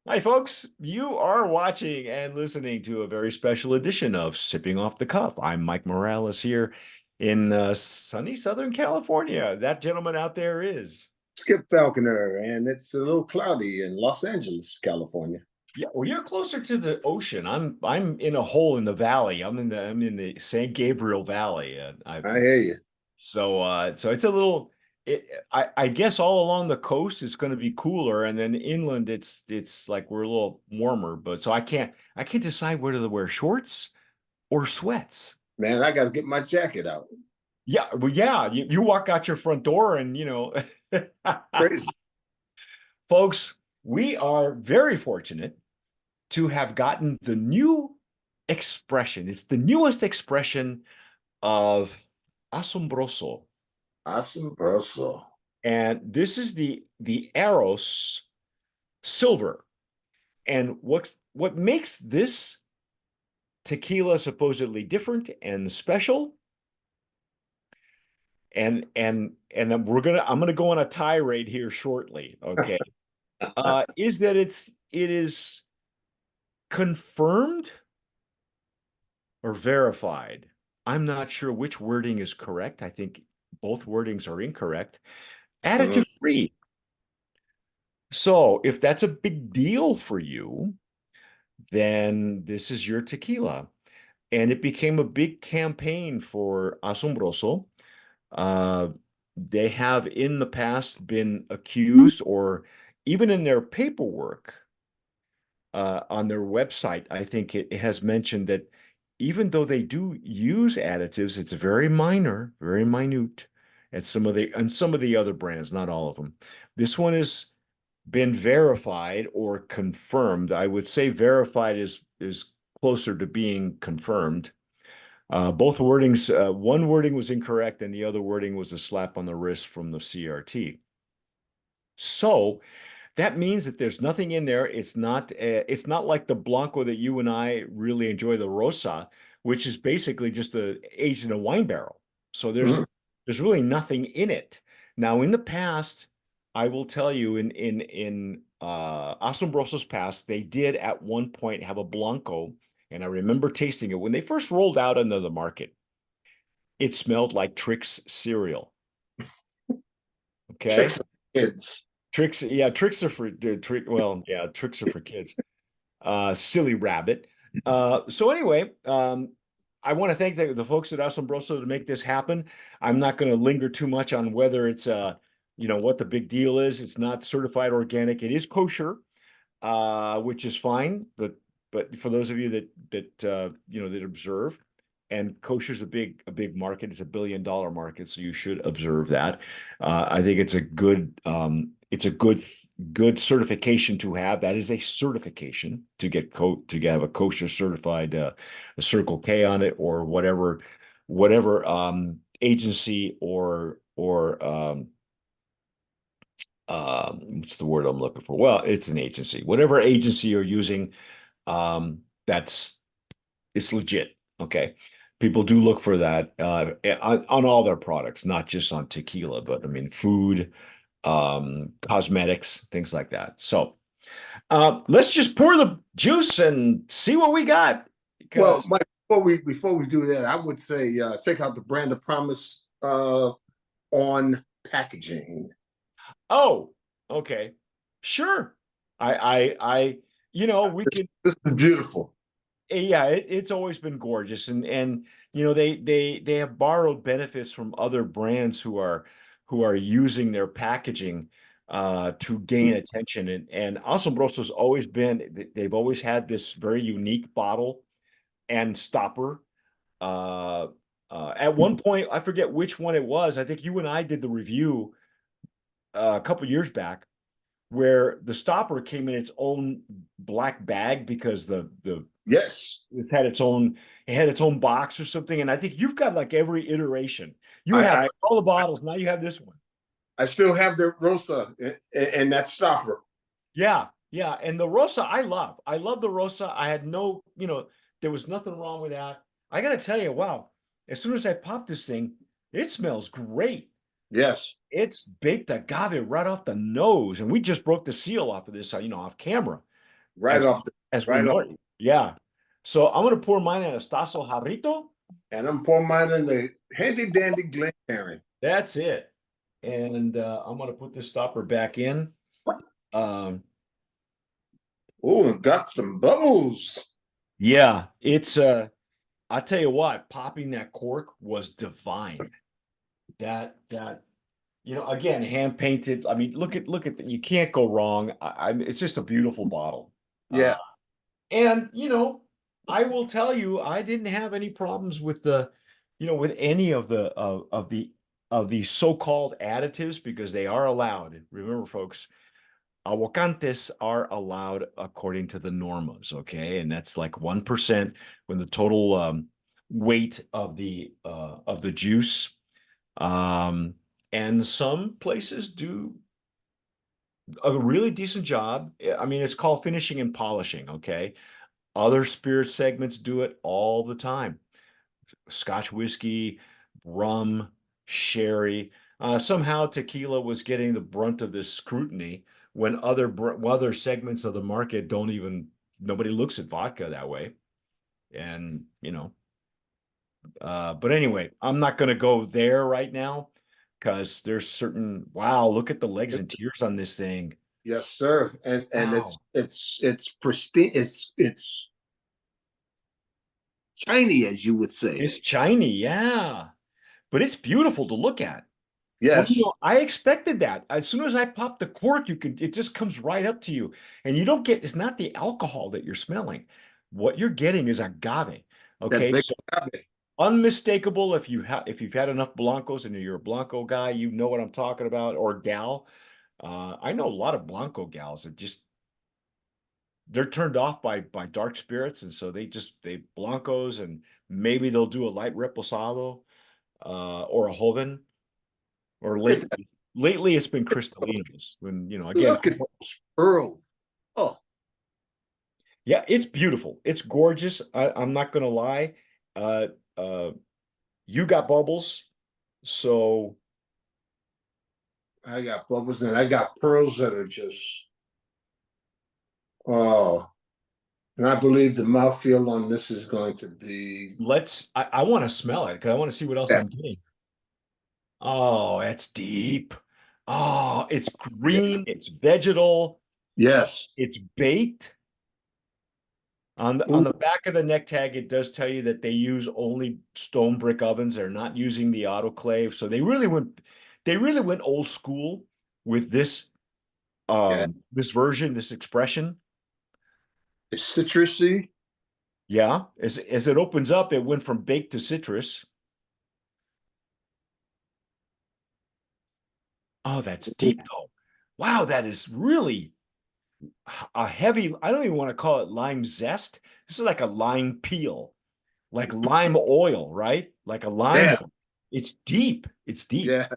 Hi, folks. You are watching and listening to a very special edition of Sipping Off the Cuff. I'm Mike Morales here in sunny Southern California. That gentleman out there is. Skip Falconer, and it's a little cloudy in Los Angeles, California. Yeah, well, you're closer to the ocean. I'm in a hole in the valley. I'm in the San Gabriel Valley. I hear you. So it's a little. I guess all along the coast it's going to be cooler, and then inland it's like we're a little warmer. But so I can't decide whether to wear shorts or sweats. Man, I got to get my jacket out. Yeah, well, yeah. You walk out your front door, and Crazy. folks, we are very fortunate to have gotten the new expression. It's the newest expression of AsomBroso. AsomBroso. And this is the Eros Silver. And what makes this tequila supposedly different and special, and I'm gonna go on a tirade here shortly, okay? Is that it is confirmed or verified. I'm not sure which wording is correct. I think both wordings are incorrect. Mhm. Additive free. So if that's a big deal for you, then this is your tequila. And it became a big campaign for AsomBroso. Uh, they have in the past been accused, or even in their paperwork on their website, I think it has mentioned that even though they do use additives, it's very minor, very minute at some of the other brands, not all of them. This one has been verified or confirmed. I would say verified is closer to being confirmed. Both wordings, one wording was incorrect, and the other wording was a slap on the wrist from the CRT. So that means that there's nothing in there. It's not like the Blanco that you and I really enjoy, the Rosa, which is basically just aged in a wine barrel. So Mhm. there's really nothing in it. Now, in the past, I will tell you, in Asombroso's past, they did at one point have a Blanco, and I remember tasting it when they first rolled out into the market. It smelled like Trix cereal. Okay. Tricks of kids. Tricks, yeah, tricks are for well, yeah, tricks are for kids. Silly rabbit. So anyway, I want to thank the folks at Asombroso to make this happen. I'm not going to linger too much on whether it's what the big deal is. It's not certified organic. It is kosher, which is fine. But for those of you that observe, and kosher is a big market. It's $1 billion market, so you should observe that. I think it's a good certification to have. That is a certification to have a kosher certified a Circle K on it, or whatever agency or what's the word I'm looking for? Well, it's an agency. Whatever agency you're using, that's it's legit. Okay. People do look for that on all their products, not just on tequila, but I mean food, cosmetics, things like that. So let's just pour the juice and see what we got. Well, Because Mike, before we do that, I would say check out the brand of promise on packaging. oh, okay, sure. We This, can. this is beautiful. Yeah, it's always been gorgeous, and they have borrowed benefits from other brands who are using their packaging to gain attention, and Asombroso's always been they've always had this very unique bottle and stopper. Uh, at one point, I forget which one it was. I think you and I did the review a couple years back, where the stopper came in its own black bag because the Yes, it's had its own it had its own box or something. And I think you've got like every iteration. You I have I, all the bottles. Now you have this one. I still have the Rosa and that stopper. Yeah, yeah. And the Rosa, I love. I love the Rosa. I had there was nothing wrong with that. I gotta tell you, wow, as soon as I pop this thing, it smells great. Yes. It's baked agave right off the nose. And we just broke the seal off of this, off camera. Right as off the as we right off. know it. Yeah. So I'm gonna pour mine in a Stasso Jarrito. And I'm pouring mine in the handy dandy Glencairn. That's it. And I'm gonna put this stopper back in. Um, Oh, and got some bubbles. yeah, it's I tell you what, popping that cork was divine. That again, hand painted. I mean, look at you can't go wrong. It's just a beautiful bottle. Yeah, And I will tell you, I didn't have any problems with with any of the so-called additives because they are allowed. Remember, folks, aguacantes are allowed according to the normas, okay? And that's like 1% when the total weight of the juice. Um, and some places do a really decent job. I mean, it's called finishing and polishing, okay? Other spirit segments do it all the time. Scotch whiskey, rum, sherry. Somehow tequila was getting the brunt of this scrutiny when other segments of the market don't even nobody looks at vodka that way. And but anyway, I'm not going to go there right now because there's certain wow, look at the legs and tears on this thing. yes, sir. And Wow. it's pristine. It's shiny, as you would say. It's shiny, yeah. But it's beautiful to look at. Well, Yes, I expected that. As soon as I pop the cork, it just comes right up to you. And you don't it's not the alcohol that you're smelling. What you're getting is agave. that Okay. big So cabbage. unmistakable if you've had enough Blancos and you're a Blanco guy, you know what I'm talking about, or gal. I know a lot of Blanco gals that just they're turned off by dark spirits, and so they Blancos and maybe they'll do a light reposado or a Joven. Or lately it's been Cristalinos. When again, Look at those pearls. Oh, yeah, it's beautiful. It's gorgeous. I'm not gonna lie. Uh, uh, you got bubbles, so I got bubbles and I got pearls that are just oh. And I believe the mouthfeel on this is going to be I want to smell it because I want to see what else yeah, I'm getting. Oh, it's deep. Oh, it's yeah. green. It's vegetal. Yes. It's baked. On Ooh, the back of the neck tag, it does tell you that they use only stone brick ovens. They're not using the autoclave. So they really went old school with yeah. this version, this expression. It's citrusy. Yeah. As it opens up, it went from baked to citrus. Oh, that's deep though. Wow, that is really a heavy, I don't even want to call it lime zest. This is like a lime peel, like lime oil, right? Like a lime Yeah, oil. It's deep. It's deep. yeah.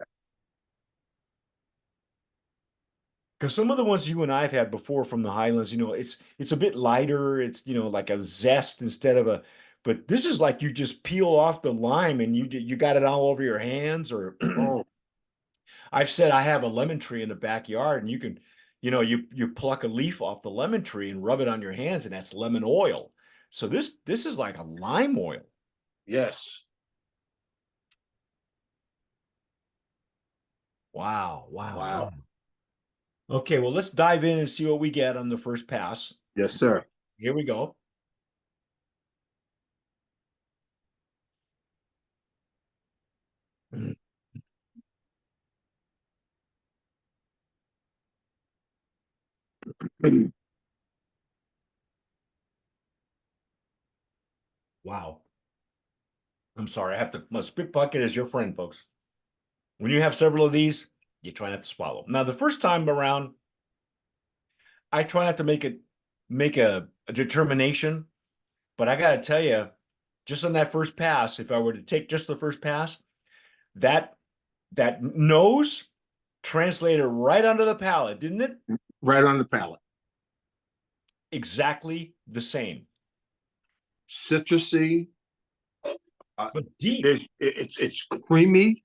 Because some of the ones you and I have had before from the Highlands, it's a bit lighter. It's like a zest instead of a. But this is like you just peel off the lime and you got it all over your hands. Or Oh, I've said I have a lemon tree in the backyard, and you can, you pluck a leaf off the lemon tree and rub it on your hands, and that's lemon oil. So this is like a lime oil. yes. Wow, wow, Wow. wow. Okay, well let's dive in and see what we get on the first pass. Yes, sir. Here we go. Wow. I'm sorry. I have to. My spit bucket is your friend, folks. When you have several of these, you try not to swallow. Now, the first time around, I try not to make a determination, but I got to tell you, just on that first pass, if I were to take just the first pass, that that nose translated right onto the palate, didn't it? Right on the palate. Exactly the same, Citrusy. but deep. It's creamy.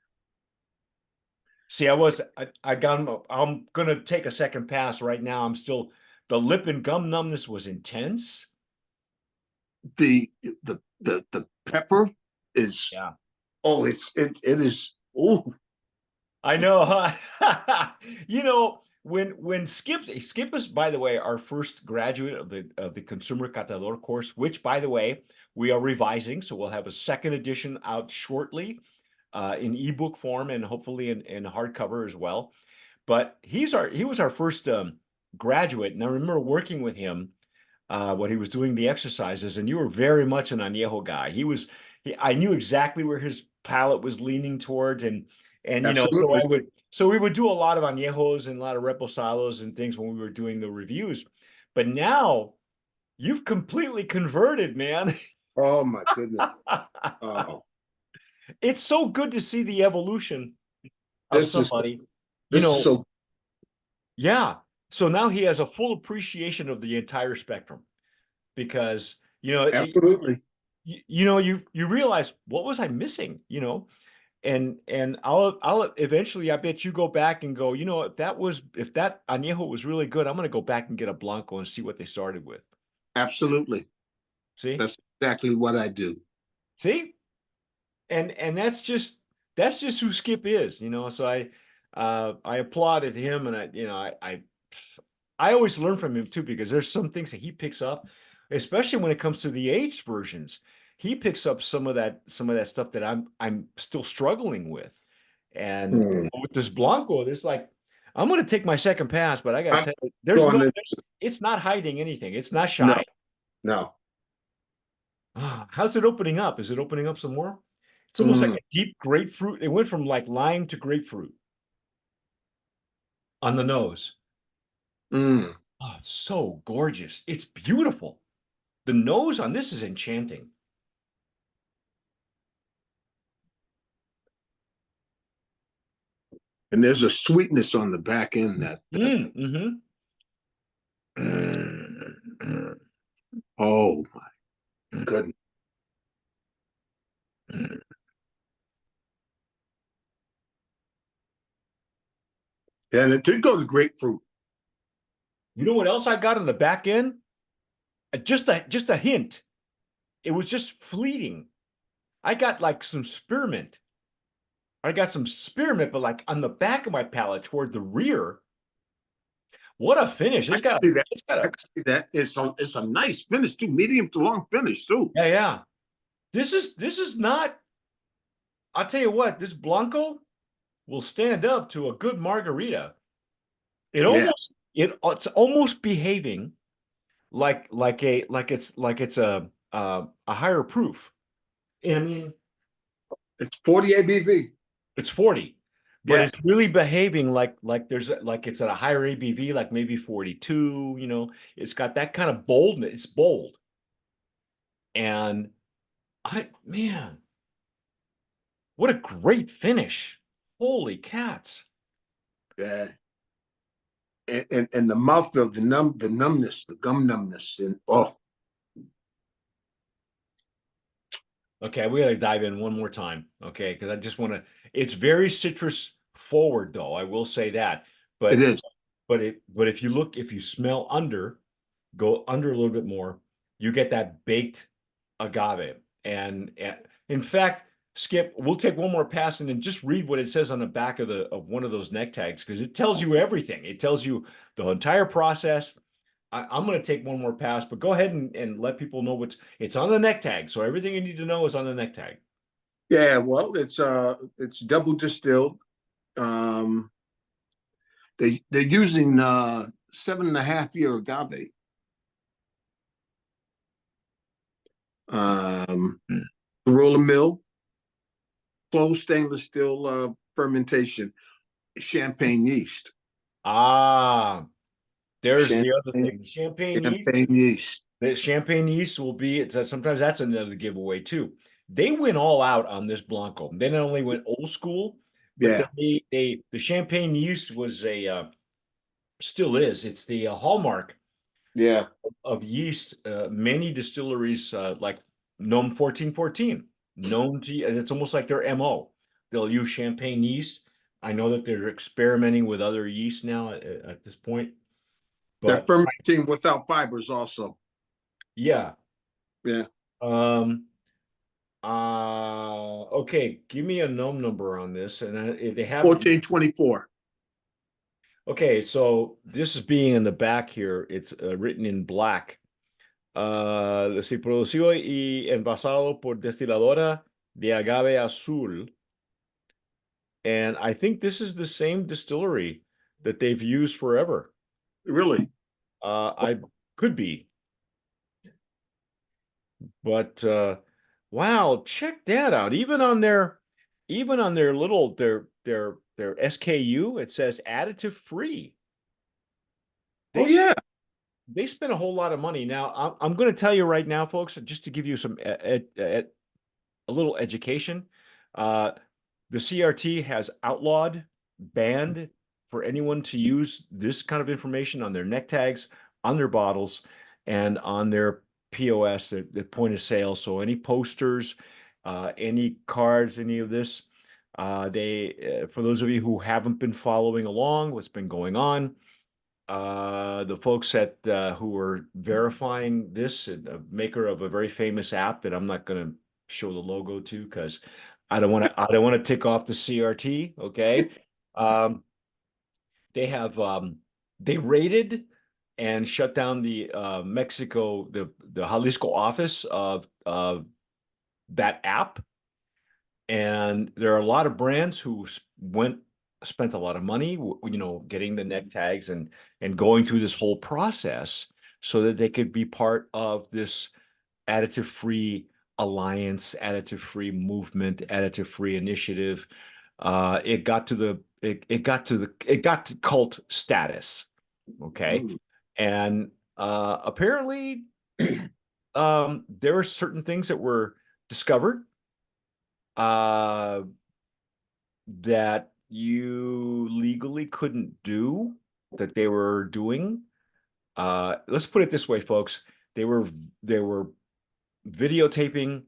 See, I'm gonna take a second pass right now. I'm still The lip and gum numbness was intense. The pepper is Yeah. oh it is oh I know, huh? You know, when Skip is, by the way, our first graduate of the Consumer Catador course, which, by the way, we are revising, so we'll have a second edition out shortly, in ebook form and hopefully in hardcover as well. But he was our first graduate, and I remember working with him when he was doing the exercises, and you were very much an añejo guy. I knew exactly where his palate was leaning towards, and you know, absolutely. so we would do a lot of añejos and a lot of reposados and things when we were doing the reviews. But now you've completely converted, man. Oh my goodness. Oh, It's so good to see the evolution of this is somebody, you this is know, so yeah. So now he has a full appreciation of the entire spectrum because, absolutely. you realize what was I missing, and I'll eventually, I bet you go back and go, if that añejo was really good, I'm going to go back and get a blanco and see what they started with. Absolutely. See, That's exactly what I do. see, and that's just who Skip is, So I applauded him, and I always learn from him too because there's some things that he picks up, especially when it comes to the aged versions. He picks up some of that stuff that I'm still struggling with, and Hmm. with this Blanco, there's like I'm going to take my second pass, but I got to I'm tell you, going in, it's not hiding anything. It's not no, shy. no. How's it opening up? Is it opening up some more? It's almost like Mm, a deep grapefruit. It went from like lime to grapefruit on the nose. mm. Oh, it's so gorgeous. It's beautiful. The nose on this is enchanting. And there's a sweetness on the back end that Mm-hmm. oh my goodness. And it did go to grapefruit. You know what else I got on the back end? Just a hint. It was just fleeting. I got like some spearmint. I got some spearmint, but like on the back of my palate toward the rear. What a finish. I It's can got a, see that. it's got I a, can see that. It's a nice finish too, medium to long finish too. yeah, yeah. This is not, I'll tell you what, this Blanco will stand up to a good margarita. Yeah, It's almost behaving like it's a higher proof. I mean, it's 40 ABV. it's 40, but Yeah, it's really behaving like it's at a higher ABV, like maybe 42, It's got that kind of boldness. It's bold. And man, what a great finish. Holy cats. yeah. And the mouthfeel, the numbness, the gum numbness, and oh, Okay, we got to dive in one more time, okay? Because I just want to. It's very citrus forward, though. I will say that. it But is. but if you smell under, go under a little bit more, you get that baked agave. And in fact, Skip, we'll take one more pass and then just read what it says on the back of one of those neck tags because it tells you everything. It tells you the entire process. I'm going to take one more pass, but go ahead and let people know it's on the neck tag. So everything you need to know is on the neck tag. Yeah, well, it's double distilled. Um, they're using 7.5 year agave. Um, Roller mill, closed stainless steel fermentation, champagne yeast, Ah, there's the other champagne thing. Champagne yeast. champagne yeast. The champagne yeast will be. Sometimes that's another giveaway too. They went all out on this Blanco. They not only went old school, but Yeah, the champagne yeast was still is. It's the hallmark yeah, of yeast. Many distilleries like Gnome 1414, known to, and it's almost like their MO. They'll use champagne yeast. I know that they're experimenting with other yeast now at this point. They're But fermenting without fibers also. yeah. Yeah. Um, okay, give me a number on this. And if they haven't, 1424. okay, so this is being in the back here. It's written in black. Let's see, producido y envasado por destiladora de agave azul. And I think this is the same distillery that they've used forever. Really? I could be, but wow, check that out. Even on their little their SKU, it says additive free. Oh, They yeah. they spend a whole lot of money. Now, I'm going to tell you right now, folks, just to give you some a little education. Uh, the CRT has outlawed, banned for anyone to use this kind of information on their neck tags, on their bottles, and on their POS, the point of sale. So any posters, any cards, any of this, for those of you who haven't been following along, what's been going on, the folks at who were verifying this, a maker of a very famous app that I'm not going to show the logo to because I don't want to tick off the CRT. Okay, um, they have they raided and shut down the Mexico the Jalisco office of that app, and there are a lot of brands who spent a lot of money, getting the neck tags and going through this whole process so that they could be part of this additive-free alliance, additive-free movement, additive-free initiative. It got to cult status. Okay. Mm. And apparently there were certain things that were discovered uh that you legally couldn't do that they were doing. Let's put it this way, folks. They were videotaping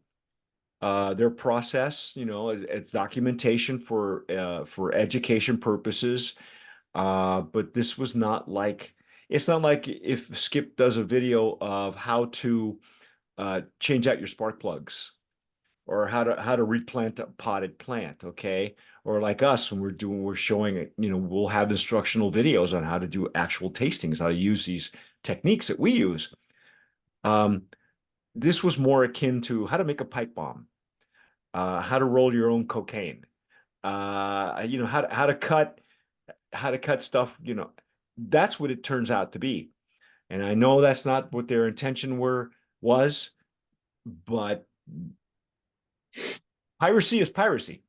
their process, as documentation for education purposes. But this was not like it's not like if Skip does a video of how to change out your spark plugs or how to replant a potted plant, okay? Or like us when we're showing it, we'll have instructional videos on how to do actual tastings, how to use these techniques that we use. Um, this was more akin to how to make a pipe bomb, how to roll your own cocaine, how to cut stuff, that's what it turns out to be. And I know that's not what their intention was, but piracy is piracy.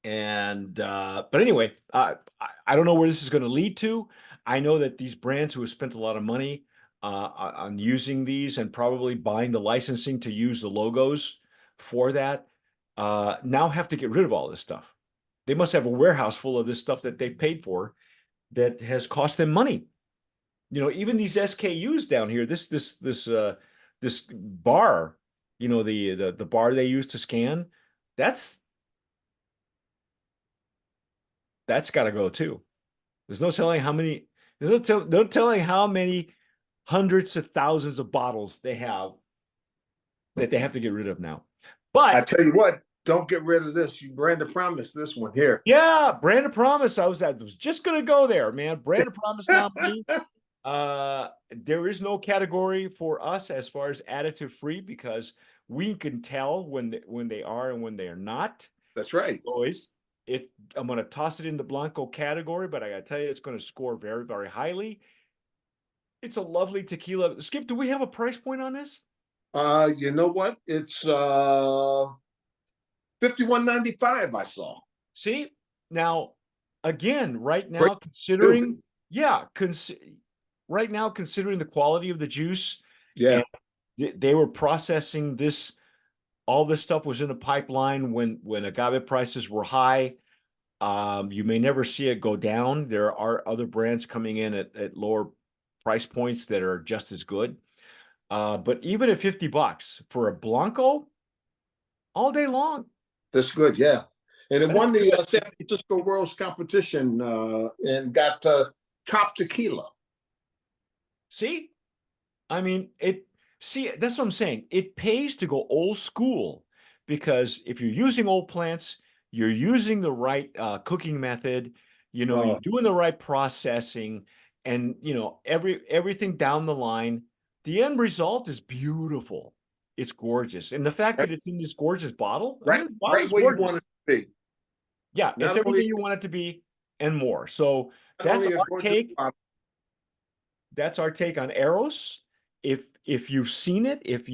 And but anyway, I don't know where this is going to lead to. I know that these brands who have spent a lot of money on using these and probably buying the licensing to use the logos for that now have to get rid of all this stuff. They must have a warehouse full of this stuff that they paid for that has cost them money. Even these SKUs down here, this bar, the bar they use to scan, that's that's got to go too. There's no telling how many. No telling how many hundreds of thousands of bottles they have that they have to get rid of now. I But tell you what, don't get rid of this. You brand a promise this one here. yeah, brand of promise. I was just gonna go there, man. Brand of promise nominee. There is no category for us as far as additive free because we can tell when they are and when they are not. That's right. Always. I'm going to toss it in the Blanco category, but I got to tell you, it's going to score very, very highly. It's a lovely tequila. Skip, do we have a price point on this? You know what? It's 51.95 I saw. See, now again, right Great now, too. right now, considering the quality of the juice, Yeah, and they were processing this, all this stuff was in a pipeline when agave prices were high. You may never see it go down. There are other brands coming in at lower price points that are just as good. But even at $50 for a Blanco, all day long. that's good. Yeah. And it That's won the good. San Francisco World's competition and got top tequila. See? I mean, see, that's what I'm saying. It pays to go old school because if you're using old plants, you're using the right cooking method, you're Oh, doing the right processing, and everything down the line, the end result is beautiful. It's gorgeous. And the fact right, that it's in this gorgeous bottle, I right, mean, the bottle right is where you want gorgeous. it to be. Yeah, it's Not only everything you want it to be and more. So not that's only our according to the take. bottle, That's our take on Eros. If you've seen it, if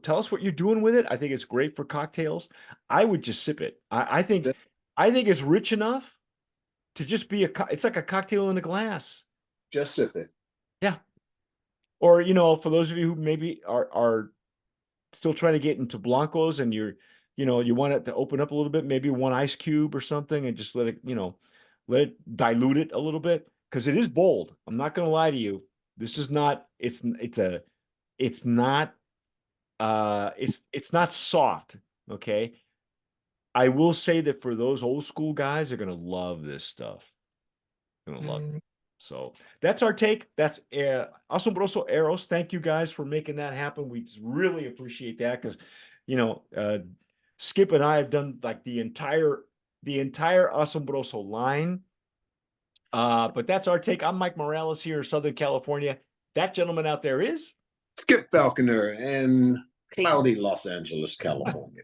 tell us what you're doing with it. I think it's great for cocktails. I would just sip it. I think it's rich enough to just be it's like a cocktail in a glass. just sip it. Yeah. Or for those of you who maybe are still trying to get into blancos and you want it to open up a little bit, maybe one ice cube or something, and just let it dilute it a little bit because it is bold. I'm not going to lie to you. This is not. It's not. It's not soft. Okay. I will say that for those old school guys, they're going to love this stuff. Gonna love it. So that's our take. That's Asombroso Eros. Thank you guys for making that happen. We just really appreciate that because you know uh, Skip and I have done like the entire Asombroso line. But that's our take. I'm Mike Morales here in Southern California. That gentleman out there is. Skip Falconer in cloudy Los Angeles, California.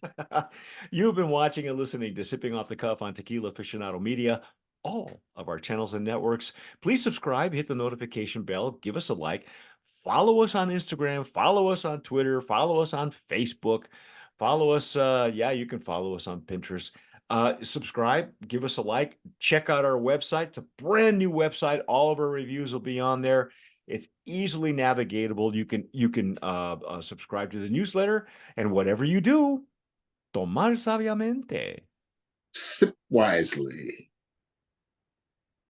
You've been watching and listening to Sipping Off the Cuff on Tequila Aficionado Media, all of our channels and networks. Please subscribe, hit the notification bell, give us a like, follow us on Instagram, follow us on Twitter, follow us on Facebook, follow us. Yeah, you can follow us on Pinterest. Subscribe, give us a like, check out our website. It's a brand new website. All of our reviews will be on there. It's easily navigatable. You can subscribe to the newsletter, and whatever you do, tomar sabiamente. Sip wisely.